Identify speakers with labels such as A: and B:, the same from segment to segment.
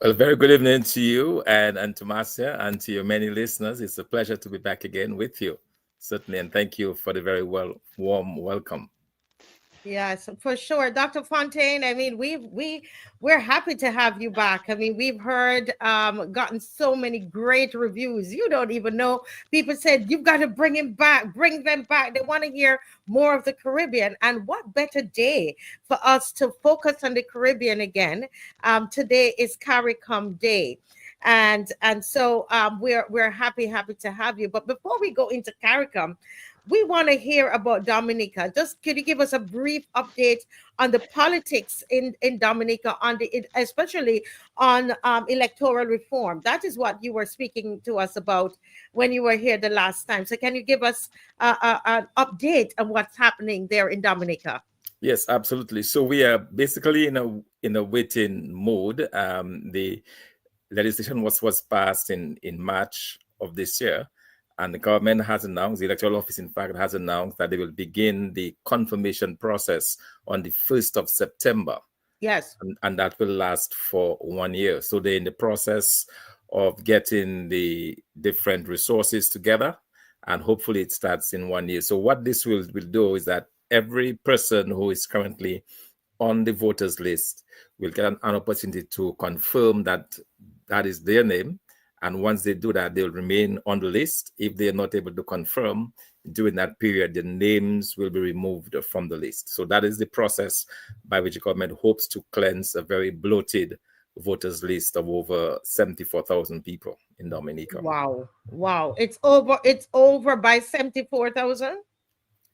A: Well, very good evening to you and to Marcia and to your many listeners. It's a pleasure to be back again with you, certainly. And thank you for the very warm welcome.
B: Yes, for sure. Dr. Fontaine, I mean, we're happy to have you back. I mean, we've heard gotten so many great reviews. You don't even know. People said you've got to bring him back, bring them back. They want to hear more of the Caribbean. And what better day for us to focus on the Caribbean again? Today is Caricom Day. And so we're happy to have you. But before we go into Caricom, we want to hear about Dominica. Just could you give us a brief update on the politics in Dominica, especially on electoral reform? That is what you were speaking to us about when you were here the last time. So can you give us an update on what's happening there in Dominica?
A: Yes, absolutely. So we are basically in a waiting mode. The legislation was passed in March of this year. And the government has announced, the electoral office, in fact, has announced that they will begin the confirmation process on the 1st of September.
B: Yes.
A: And that will last for 1 year. So they're in the process of getting the different resources together, and hopefully it starts in 1 year. So what this will do is that every person who is currently on the voters list will get an opportunity to confirm that that is their name. And once they do that, they'll remain on the list. If they're not able to confirm during that period, the names will be removed from the list. So that is the process by which the government hopes to cleanse a very bloated voters list of over 74,000 people in Dominica.
B: Wow. Wow. It's over by 74,000?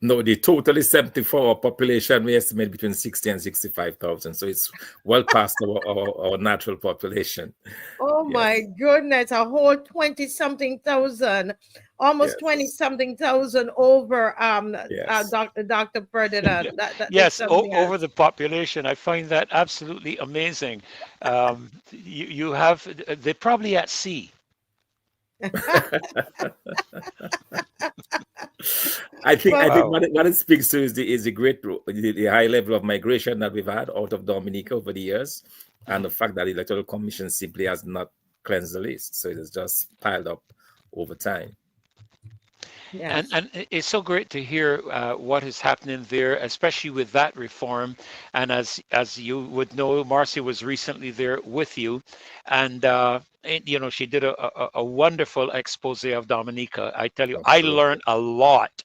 A: No, the total is 74. Our population, we estimate between 60 and 65,000. So it's well past our natural population.
B: Oh my goodness, a whole 20 something thousand, almost 20 something thousand over Dr. Ferdinand.
C: Yes, over the population. I find that absolutely amazing. You have, they're probably at sea.
A: I think what it speaks to is the high level of migration that we've had out of Dominica over the years, and the fact that the Electoral Commission simply has not cleansed the list, so it has just piled up over time.
C: Yes. And it's so great to hear what is happening there, especially with that reform. And as you would know, Marcia was recently there with you, and she did a wonderful expose of Dominica. I tell you, absolutely. I learned a lot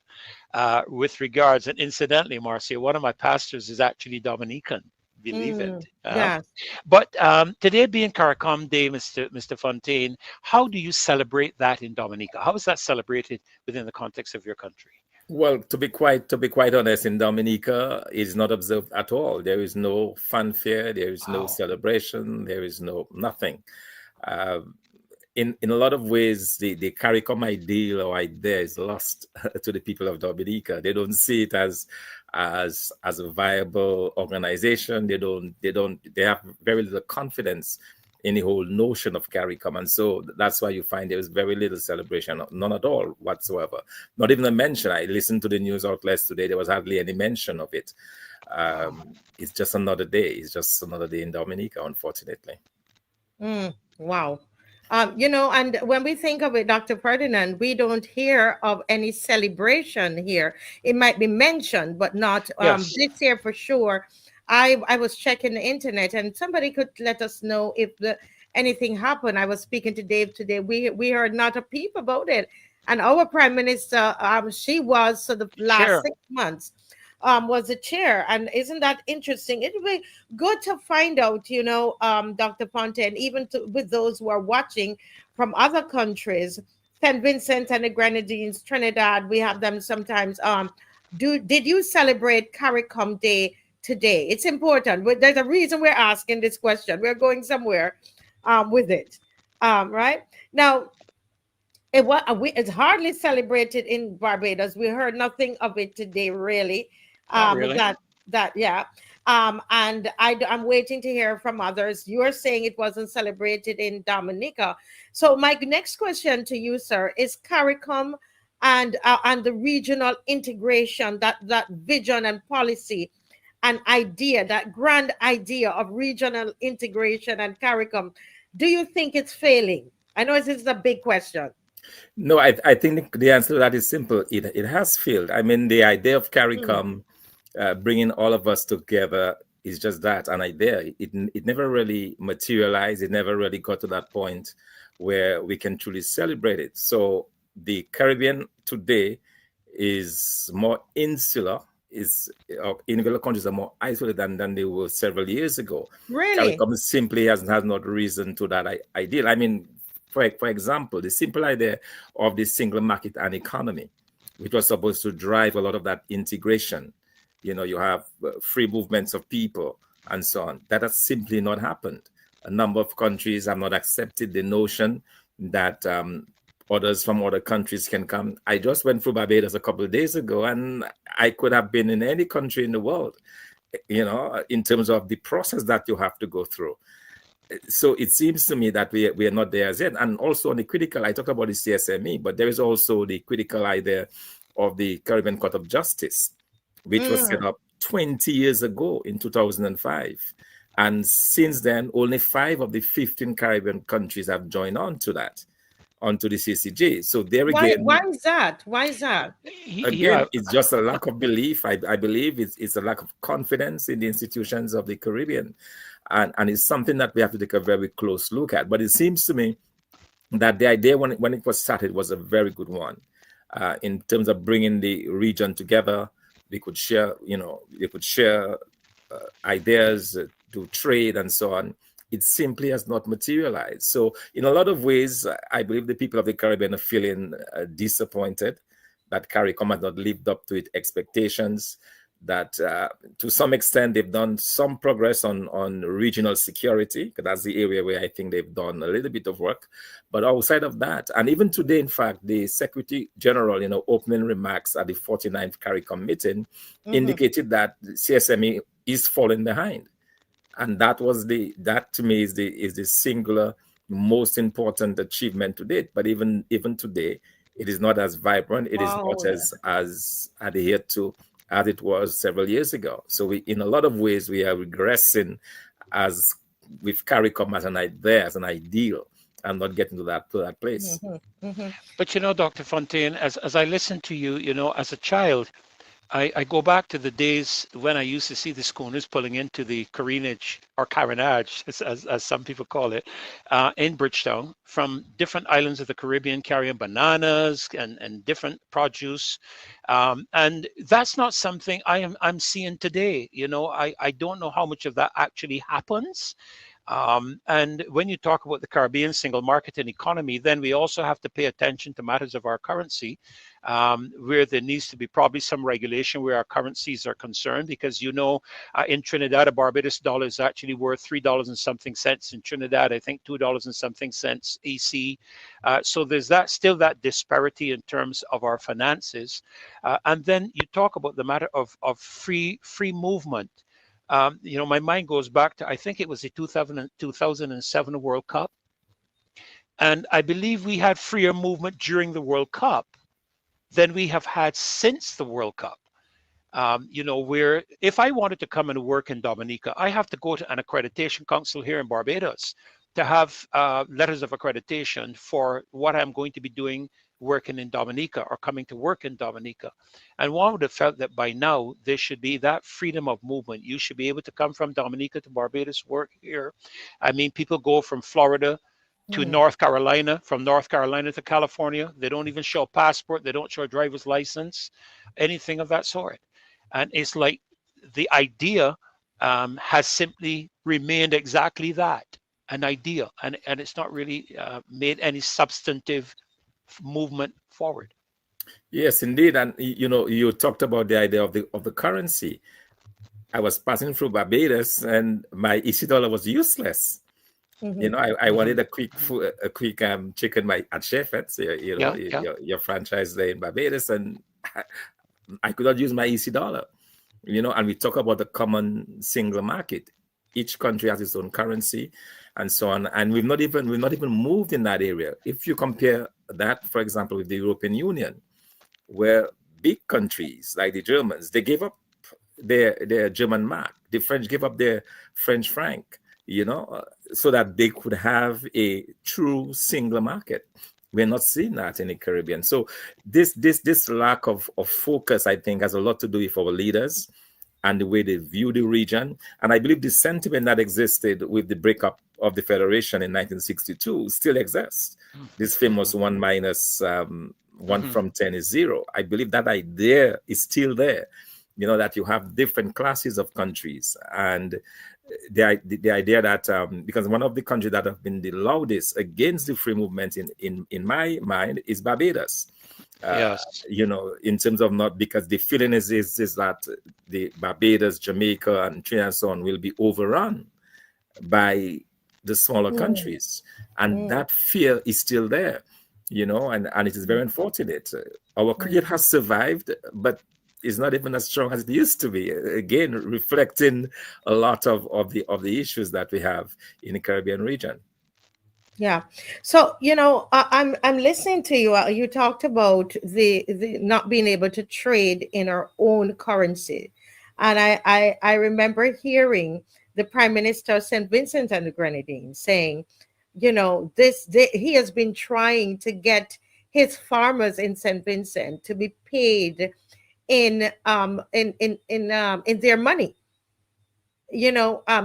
C: with regards. And incidentally, Marcia, one of my pastors is actually Dominican. Believe it.
B: Yes.
C: But today being Caricom Day, Mr. Fontaine, how do you celebrate that in Dominica? How is that celebrated within the context of your country?
A: Well, to be quite honest, in Dominica, it's not observed at all. There is no fanfare, there is no celebration, there is nothing. In a lot of ways, the Caricom ideal or idea is lost to the people of Dominica. They don't see it as a viable organization. They have very little confidence in the whole notion of Caricom. And so that's why you find there is very little celebration, none at all whatsoever. Not even a mention. I listened to the news outlets today. There was hardly any mention of it. It's just another day. It's just another day in Dominica, unfortunately.
B: Wow. And when we think of it, Dr. Ferdinand, we don't hear of any celebration here. It might be mentioned, but not this year for sure. I was checking the internet, and somebody could let us know if anything happened. I was speaking to Dave today. We heard not a peep about it. And our Prime Minister, she was for the last 6 months. Was the chair. And isn't that interesting? It would be good to find out, Dr. Fontaine, even with those who are watching from other countries, St. Vincent and the Grenadines, Trinidad, we have them sometimes. Did you celebrate Caricom Day today? It's important. But there's a reason we're asking this question. We're going somewhere with it. Right? Now, it's hardly celebrated in Barbados. We heard nothing of it today, really.
C: Really?
B: And I'm waiting to hear from others. You're saying it wasn't celebrated in Dominica. So my next question to you, sir, is Caricom and the regional integration, that vision and policy and idea, that grand idea of regional integration and Caricom. Do you think it's failing? I know this is a big question.
A: No, I think the answer to that is simple. It has failed. I mean, the idea of
B: Mm.
A: Caricom bringing all of us together is just that, an idea. It never really materialized. It never really got to that point where we can truly celebrate it. So the Caribbean today is more insular. Is individual countries are more isolated than they were several years ago.
B: Really?
A: Caricom simply has not risen to that ideal. I mean, for example, the simple idea of the single market and economy, which was supposed to drive a lot of that integration. You know, you have free movements of people and so on. That has simply not happened. A number of countries have not accepted the notion that others from other countries can come. I just went through Barbados a couple of days ago, and I could have been in any country in the world, you know, in terms of the process that you have to go through. So it seems to me that we are not there as yet. And also on the critical, I talk about the CSME, but there is also the critical idea of the Caribbean Court of Justice, which was set
B: Mm.
A: up 20 years ago in 2005. And since then, only 5 of the 15 Caribbean countries have joined on to that, onto the CCJ. So there
B: Why
A: again,
B: is that? Why is that?
C: Yeah,
A: it's just a lack of belief. I believe it's a lack of confidence in the institutions of the Caribbean. And it's something that we have to take a very close look at. But it seems to me that the idea when it was started was a very good one, in terms of bringing the region together. We could share, you know, we could share ideas, do trade and so on. It simply has not materialized. So in a lot of ways, I believe the people of the Caribbean are feeling disappointed that CARICOM has not lived up to its expectations, that to some extent they've done some progress on regional security, because that's the area where I think they've done a little bit of work. But outside of that, and even today, in fact, the Secretary General, you know, opening remarks at the 49th CARICOM meeting indicated that CSME is falling behind. And that to me is the singular most important achievement to date. But even today, it is not as vibrant, it is
B: Wow.
A: not as adhered to as it was several years ago. So we, in a lot of ways, we are regressing as with CARICOM as an idea, as an ideal, and not getting to that place.
C: but you know, Dr. Fontaine, as I listen to you, you know, as a child, I go back to the days when I used to see the schooners pulling into the carenage or carenage, as some people call it, in Bridgetown from different islands of the Caribbean carrying bananas and different produce. And that's not something I'm seeing today. You know, I don't know how much of that actually happens. And when you talk about the Caribbean single market and economy, then we also have to pay attention to matters of our currency, where there needs to be probably some regulation where our currencies are concerned, because you know, in Trinidad, a Barbados dollar is actually worth $3 and something cents. In Trinidad, I think $2 and something cents EC. So there's that still that disparity in terms of our finances. And then you talk about the matter of free movement. You know, my mind goes back to, I think it was the 2007 World Cup. And I believe we had freer movement during the World Cup than we have had since the World Cup. You know, where if I wanted to come and work in Dominica, I have to go to an accreditation council here in Barbados to have letters of accreditation for what I'm going to be doing working in Dominica or coming to work in Dominica. And one would have felt that by now there should be that freedom of movement. You should be able to come from Dominica to Barbados, work here. I mean, people go from Florida to North Carolina, from North Carolina to California. They don't even show a passport. They don't show a driver's license, anything of that sort. And it's like the idea has simply remained exactly that, an idea, and it's not really made any substantive movement forward.
A: Yes, indeed. And you know, you talked about the idea of the currency. I was passing through Barbados, and my EC dollar was useless. You know, I wanted a quick chicken at Shefford's, you know,
C: Yeah, yeah.
A: your franchise there in Barbados, and I could not use my EC dollar. You know, and we talk about the common single market. Each country has its own currency, and so on. And we've not even moved in that area. If you compare that, for example, with the European Union, where big countries like the Germans, they gave up their German mark. The French gave up their French franc. You know, so that they could have a true single market. We're not seeing that in the Caribbean. So this lack of focus, I think, has a lot to do with our leaders and the way they view the region. And I believe the sentiment that existed with the breakup of the Federation in 1962 still exists. This famous one minus one from 10 is zero. I believe that idea is still there, that you have different classes of countries. And the idea that because one of the countries that have been the loudest against the free movement in my mind is Barbados.
C: Yes.
A: In terms of not, because the feeling is that the Barbados, Jamaica, and Trinidad and so on will be overrun by the smaller countries, and that fear is still there, and it is very unfortunate. Our cricket has survived, but is not even as strong as it used to be. Again, reflecting a lot of the issues that we have in the Caribbean region.
B: Yeah. So, I'm listening to you. You talked about the not being able to trade in our own currency. And I remember hearing the Prime Minister of St. Vincent and the Grenadines saying, he has been trying to get his farmers in St. Vincent to be paid in their money,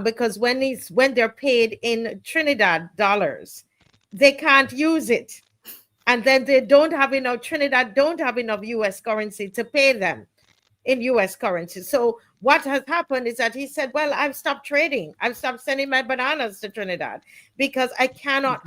B: because when they're paid in Trinidad dollars, they can't use it, and then they don't have enough. Trinidad don't have enough U.S. currency to pay them in U.S. currency. So what has happened is that he said, well, I've stopped trading. I've stopped sending my bananas to Trinidad because I cannot.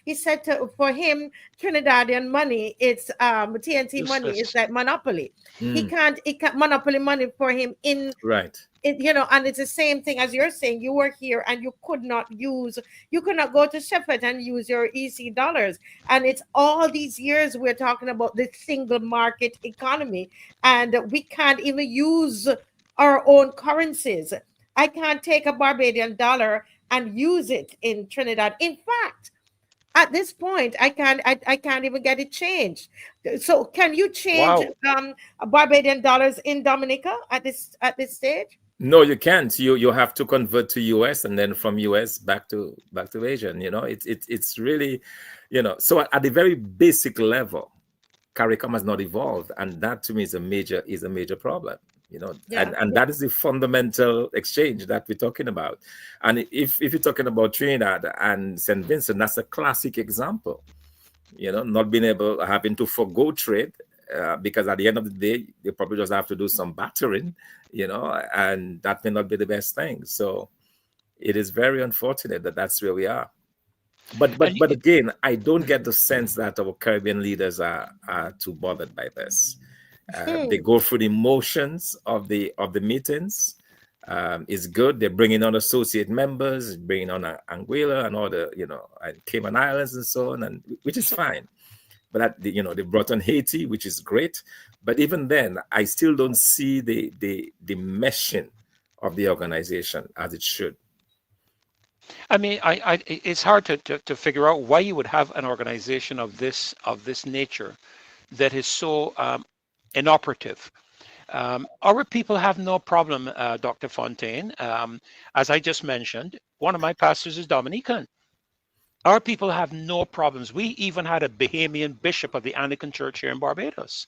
B: He said for him, Trinidadian money, it's TNT money is like monopoly. He can't monopoly money for him in
A: right.
B: And it's the same thing as you're saying. You were here and you could not go to Sheffield and use your EC dollars. And it's all these years we're talking about the single market economy, and we can't even use our own currencies. I can't take a Barbadian dollar and use it in Trinidad. In fact, at this point, I can't even get it changed. So can you change Barbadian dollars in Dominica at this stage?
A: No, you can't. You have to convert to US, and then from US back to Asian. It's really, So at the very basic level, Caricom has not evolved, and that to me is a major problem. And that is the fundamental exchange that we're talking about. And if you're talking about Trinidad and St. Vincent, that's a classic example. Not being having to forgo trade. Because at the end of the day, they probably just have to do some battering, and that may not be the best thing. So it is very unfortunate that that's where we are. But again, I don't get the sense that our Caribbean leaders are too bothered by this. They go through the motions of the meetings. It's good. They're bringing on associate members, bringing on Anguilla and all the, and Cayman Islands and so on, and which is fine. But they brought on Haiti, which is great. But even then, I still don't see the meshing of the organization as it should.
C: I mean, it's hard to figure out why you would have an organization of this nature that is so inoperative. Our people have no problem, Dr. Fontaine. As I just mentioned, one of my pastors is Dominican. Our people have no problems. We even had a Bahamian bishop of the Anglican Church here in Barbados.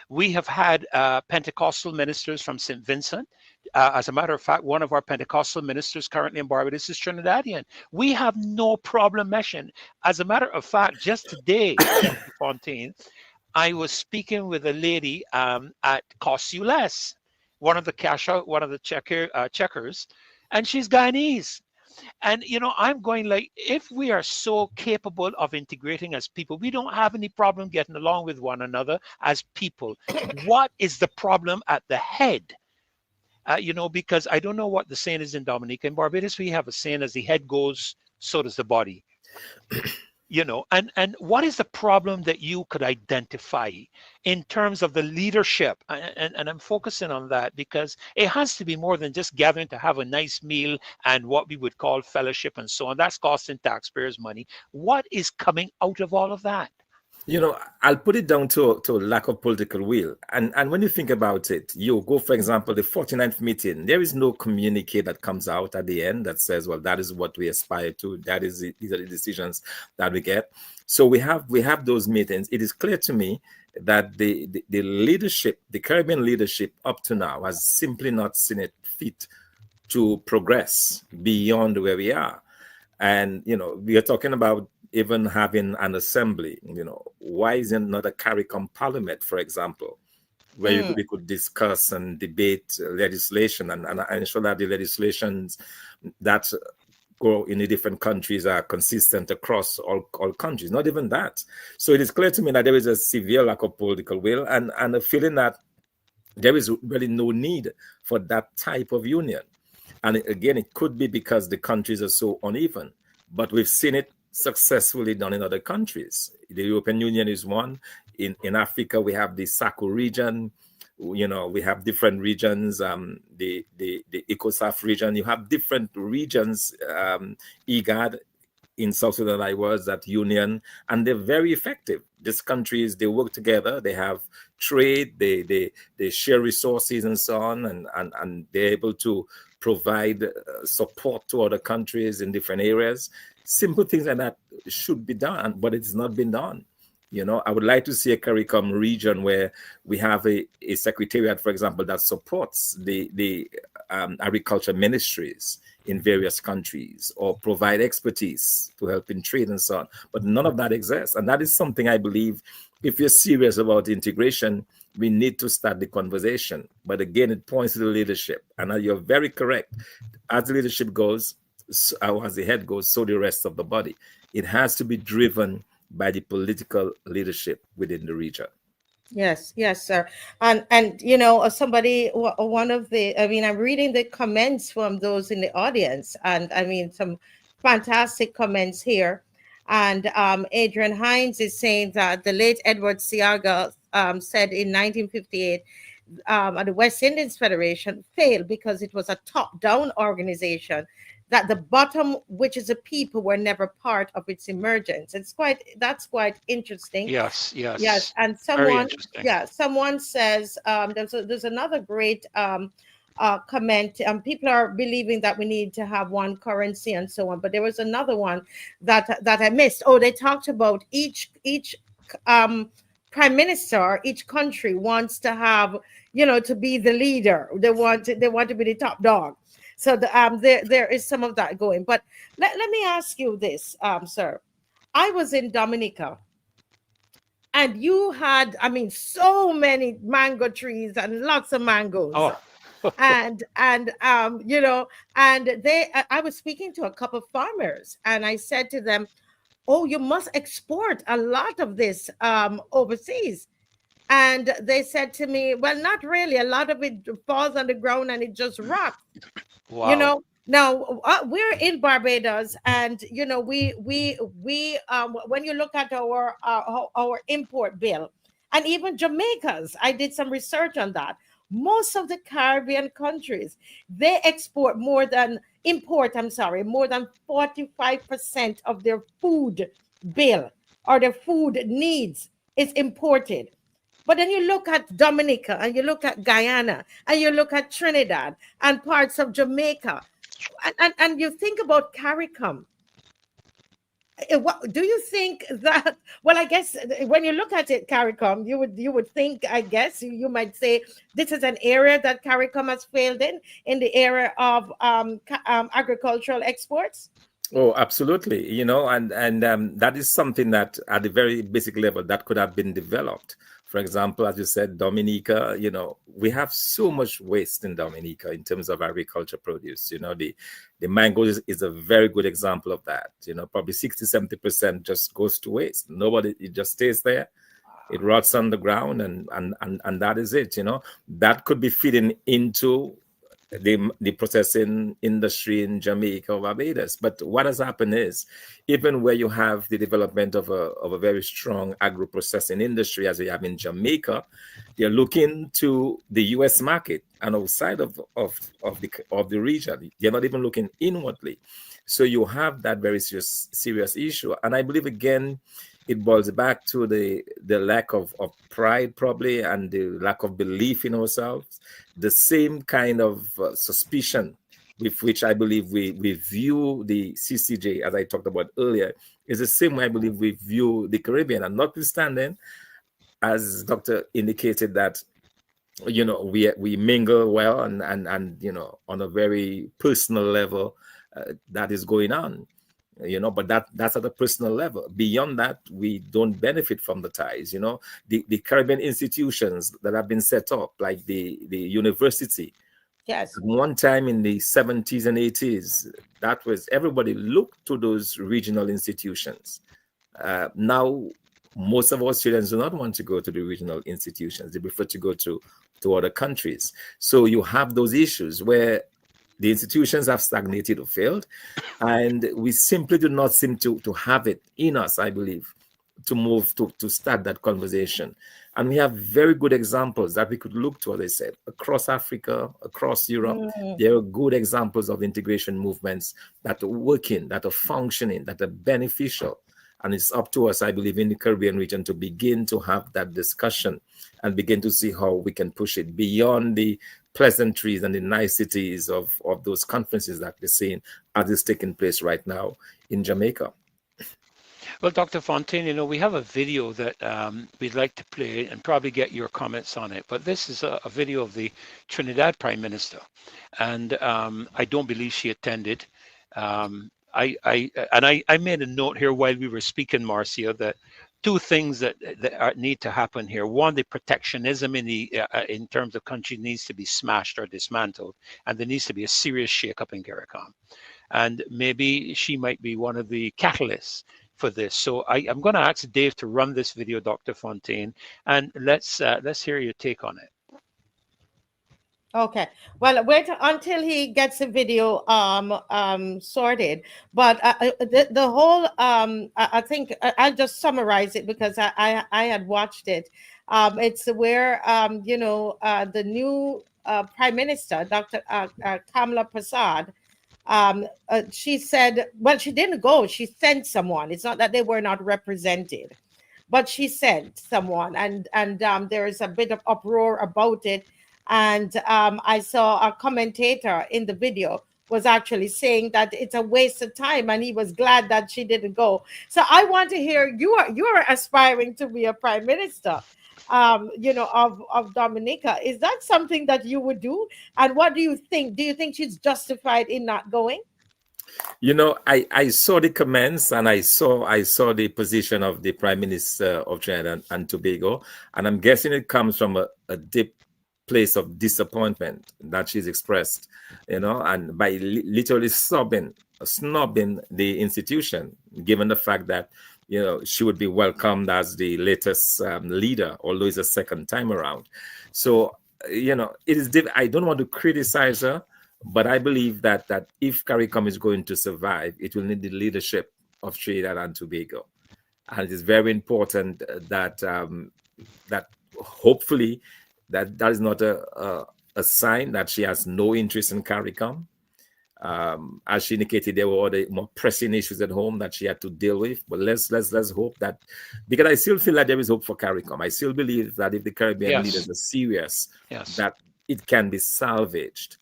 C: We have had Pentecostal ministers from St. Vincent. As a matter of fact, one of our Pentecostal ministers currently in Barbados is Trinidadian. We have no problem meshing. As a matter of fact, just today, Dr. Fontaine, I was speaking with a lady at Cost You Less, one of the checkers, and she's Guyanese. And, I'm going like, if we are so capable of integrating as people, we don't have any problem getting along with one another as people. What is the problem at the head? Because I don't know what the saying is in Dominica. In Barbados, we have a saying, as the head goes, so does the body. And what is the problem that you could identify in terms of the leadership? And I'm focusing on that because it has to be more than just gathering to have a nice meal and what we would call fellowship and so on. That's costing taxpayers money. What is coming out of all of that?
A: I'll put it down to lack of political will. And when you think about it, you go, for example, the 49th meeting, there is no communique that comes out at the end that says, well, that is what we aspire to. These are the decisions that we get. So we have those meetings. It is clear to me that the leadership, the Caribbean leadership up to now has simply not seen it fit to progress beyond where we are. And we are talking about even having an assembly. Why isn't not a Caricom parliament, for example, where we could discuss and debate legislation and ensure that the legislations that go in the different countries are consistent across all countries? Not even that. So it is clear to me that there is a severe lack of political will and a feeling that there is really no need for that type of union. And again, it could be because the countries are so uneven, but we've seen it successfully done in other countries. The European Union is one. In Africa, we have the SACO region. We have different regions, the ECOSAF region. You have different regions, IGAD. In South Sudan, I was that union, and they're very effective. These countries, they work together. They have trade. They share resources and so on, and they're able to provide support to other countries in different areas. Simple things like that should be done, but it's not been done. I would like to see a CARICOM region where we have a secretariat, for example, that supports the agriculture ministries in various countries or provide expertise to help in trade and so on. But none of that exists. And that is something I believe, if you're serious about integration, we need to start the conversation. But again, it points to the leadership. And you're very correct. As the leadership goes, as the head goes, so the rest of the body. It has to be driven by the political leadership within the region.
B: Yes, sir. And somebody, one of the, I'm reading the comments from those in the audience, and some fantastic comments here. And Adrian Hines is saying that the late Edward Seaga said in 1958 the West Indies Federation failed because it was a top-down organization, that the bottom, which is the people, were never part of its emergence. That's quite interesting.
C: Yes.
B: And someone says there's another great comment. People are believing that we need to have one currency and so on, but there was another one that I missed. Oh, they talked about each prime minister, each country wants to have, to be the leader. They want to be the top dog. So there is some of that going. But let me ask you this, sir. I was in Dominica, and you had, so many mango trees and lots of mangoes.
C: Oh.
B: and I was speaking to a couple of farmers, and I said to them, oh, you must export a lot of this overseas. And they said to me, well, not really. A lot of it falls on the ground and it just rots.
C: Wow.
B: Now we're in Barbados, and we when you look at our import bill, and even Jamaica's, I did some research on that. Most of the Caribbean countries, they import more than 45% of their food bill or their food needs is imported. But then you look at Dominica, and you look at Guyana, and you look at Trinidad and parts of Jamaica, and you think about CARICOM. What do you think that? Well, I guess when you look at it, CARICOM, you would think, I guess you might say this is an area that CARICOM has failed in the area of agricultural exports.
A: Oh, absolutely. And that is something that at the very basic level that could have been developed. For example, as you said, Dominica, we have so much waste in Dominica in terms of agriculture produce. The mango is a very good example of that. Probably 60-70% just goes to waste. It just stays there. It rots on the ground, and that is it. That could be feeding into the processing industry in Jamaica or Barbados. But what has happened is, even where you have the development of a very strong agro-processing industry, as we have in Jamaica, they're looking to the U.S. market and outside of the region. They're not even looking inwardly. So you have that very serious issue. And I believe, again, it boils back to the lack of pride, probably, and the lack of belief in ourselves. The same kind of suspicion with which I believe we view the CCJ, as I talked about earlier, is the same way I believe we view the Caribbean. And notwithstanding, as Doctor indicated, that we mingle well, and on a very personal level, that is going on, but that's at a personal level. Beyond that, we don't benefit from the ties. The Caribbean institutions that have been set up, like the university.
B: Yes.
A: At one time in the 70s and 80s, that was, everybody looked to those regional institutions. Now, most of our students do not want to go to the regional institutions. They prefer to go to other countries. So you have those issues where the institutions have stagnated or failed, and we simply do not seem to have it in us, I believe, to move to start that conversation. And we have very good examples that we could look to, as I said, across Africa, across Europe. There are good examples of integration movements that are working, that are functioning, that are beneficial. And it's up to us, I believe, in the Caribbean region to begin to have that discussion and begin to see how we can push it beyond the pleasantries and the niceties of those conferences that we're seeing as is taking place right now in Jamaica.
C: Well, Dr. Fontaine, we have a video that we'd like to play and probably get your comments on it. But this is a video of the Trinidad Prime Minister. And I don't believe she attended. I made a note here while we were speaking, Marcia, that two things that need to happen here. One, the protectionism in terms of country needs to be smashed or dismantled, and there needs to be a serious shake-up in Caricom. And maybe she might be one of the catalysts for this. So I'm going to ask Dave to run this video, Dr. Fontaine, and let's hear your take on it.
B: Okay. Well, wait until he gets the video sorted. But the whole I think I'll just summarize it because I had watched it. It's where the new Prime Minister, Dr. Kamala Prasad, she said, well, she didn't go. She sent someone. It's not that they were not represented, but she sent someone, and there is a bit of uproar about it. And I saw a commentator in the video was actually saying that it's a waste of time, and he was glad that she didn't go. So I want to hear, you are aspiring to be a prime minister, of Dominica. Is that something that you would do? And what do you think? Do you think she's justified in not going?
A: I saw the comments, and I saw the position of the Prime Minister of Trinidad and Tobago, and I'm guessing it comes from a deep place of disappointment that she's expressed, and by literally snubbing the institution, given the fact that she would be welcomed as the latest leader, although it's a second time around. So it is I don't want to criticize her, but I believe that if Caricom is going to survive, it will need the leadership of Trinidad and Tobago, and it is very important that that hopefully that is not a sign that she has no interest in Caricom. As she indicated, there were other more pressing issues at home that she had to deal with. But let's hope that, because I still feel like there is hope for Caricom. I still believe that if the Caribbean leaders are serious, that it can be salvaged.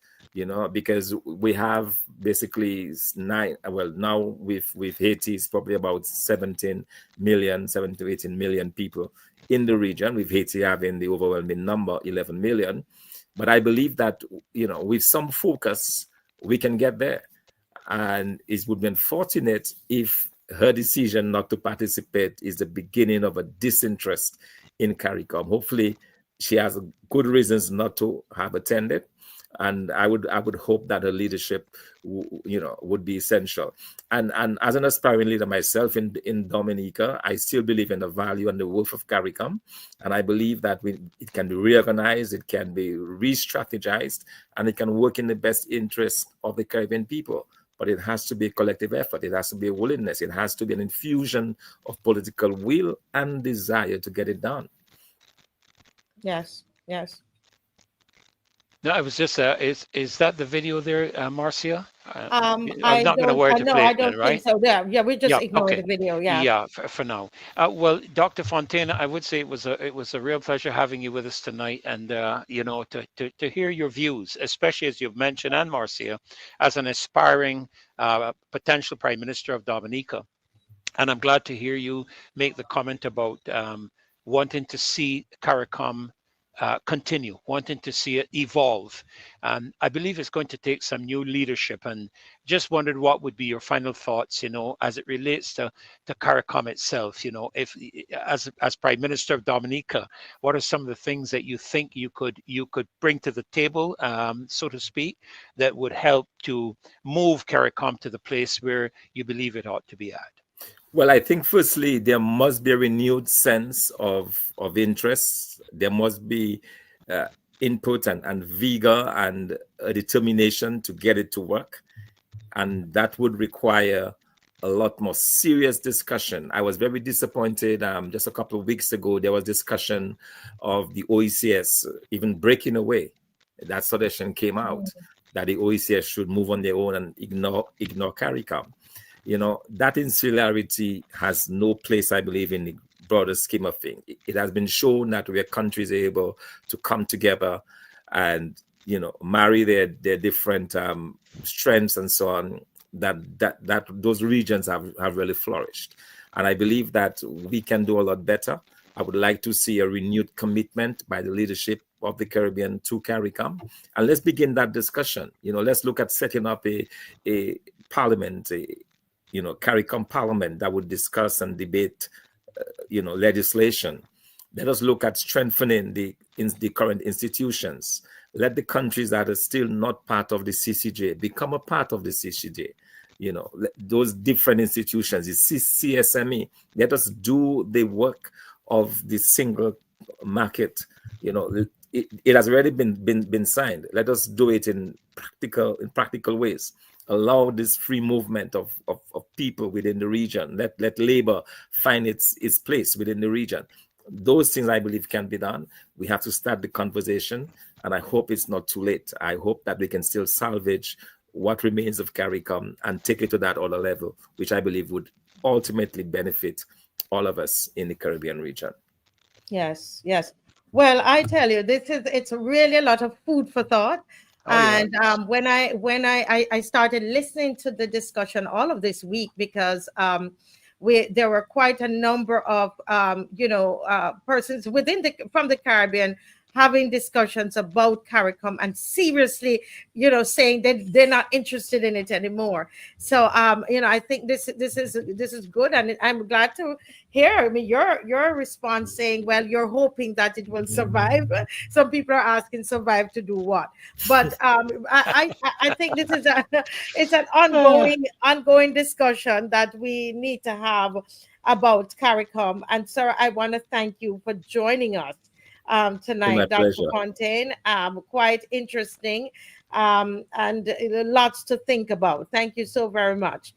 A: Because we have basically 9. Well, now with Haiti, it's probably about 17 to 18 million people in the region, with Haiti having the overwhelming number, 11 million. But I believe that, with some focus, we can get there. And it would be unfortunate if her decision not to participate is the beginning of a disinterest in Caricom. Hopefully, she has good reasons not to have attended. And I would hope that her leadership, would be essential. And as an aspiring leader myself in Dominica, I still believe in the value and the worth of Caricom. And I believe that it can be reorganized, it can be re-strategized, and it can work in the best interest of the Caribbean people. But it has to be a collective effort. It has to be a willingness. It has to be an infusion of political will and desire to get it done.
B: Yes.
C: No, I was just, is that the video there, Marcia? I'm not going to where to
B: no,
C: play
B: I
C: it then,
B: don't think
C: right?
B: so. Yeah, we just
C: Yeah,
B: ignore
C: okay.
B: the video. Yeah.
C: Yeah, for now. Well, Dr. Fontaine, I would say it was a real pleasure having you with us tonight, and to hear your views, especially as you've mentioned, and Marcia, as an aspiring potential Prime Minister of Dominica. And I'm glad to hear you make the comment about wanting to see Caricom continue, wanting to see it evolve. I believe it's going to take some new leadership, and just wondered what would be your final thoughts, as it relates to Caricom itself. If as Prime Minister of Dominica, what are some of the things that you think you could bring to the table, so to speak, that would help to move Caricom to the place where you believe it ought to be at?
A: Well, I think firstly, there must be a renewed sense of interest. There must be input and vigor and a determination to get it to work. And that would require a lot more serious discussion. I was very disappointed. Just a couple of weeks ago, there was discussion of the OECS even breaking away. That suggestion came out that the OECS should move on their own and ignore Caricom. That insularity has no place, I believe, in the broader scheme of things. It has been shown that where countries are able to come together and marry their different strengths and so on, that those regions have really flourished. And I believe that we can do a lot better. I would like to see a renewed commitment by the leadership of the Caribbean to CARICOM. And let's begin that discussion. Let's look at setting up a parliament, CARICOM parliament that would discuss and debate, legislation. Let us look at strengthening the current institutions. Let the countries that are still not part of the CCJ become a part of the CCJ. Those different institutions, the CSME, let us do the work of the single market. It has already been signed. Let us do it in practical ways. Allow this free movement of people within the region. Let labor find its place within the region. Those things, I believe, can be done. We have to start the conversation, and I hope it's not too late. I hope that we can still salvage what remains of CARICOM and take it to that other level, which I believe would ultimately benefit all of us in the Caribbean region.
B: Yes, yes. Well, I tell you, it's really a lot of food for thought.
C: Oh, yeah.
B: And when I started listening to the discussion all of this week, because there were quite a number of persons from the Caribbean having discussions about CARICOM and seriously, saying that they're not interested in it anymore. So I think this is good, and I'm glad to hear. I mean, your response saying, well, you're hoping that it will survive. Some people are asking, survive to do what? But I think this is it's an ongoing discussion that we need to have about CARICOM. And sir, I want to thank you for joining us
A: My
B: tonight, Dr.
A: pleasure.
B: Fontaine. Quite interesting, and lots to think about. Thank you so very much.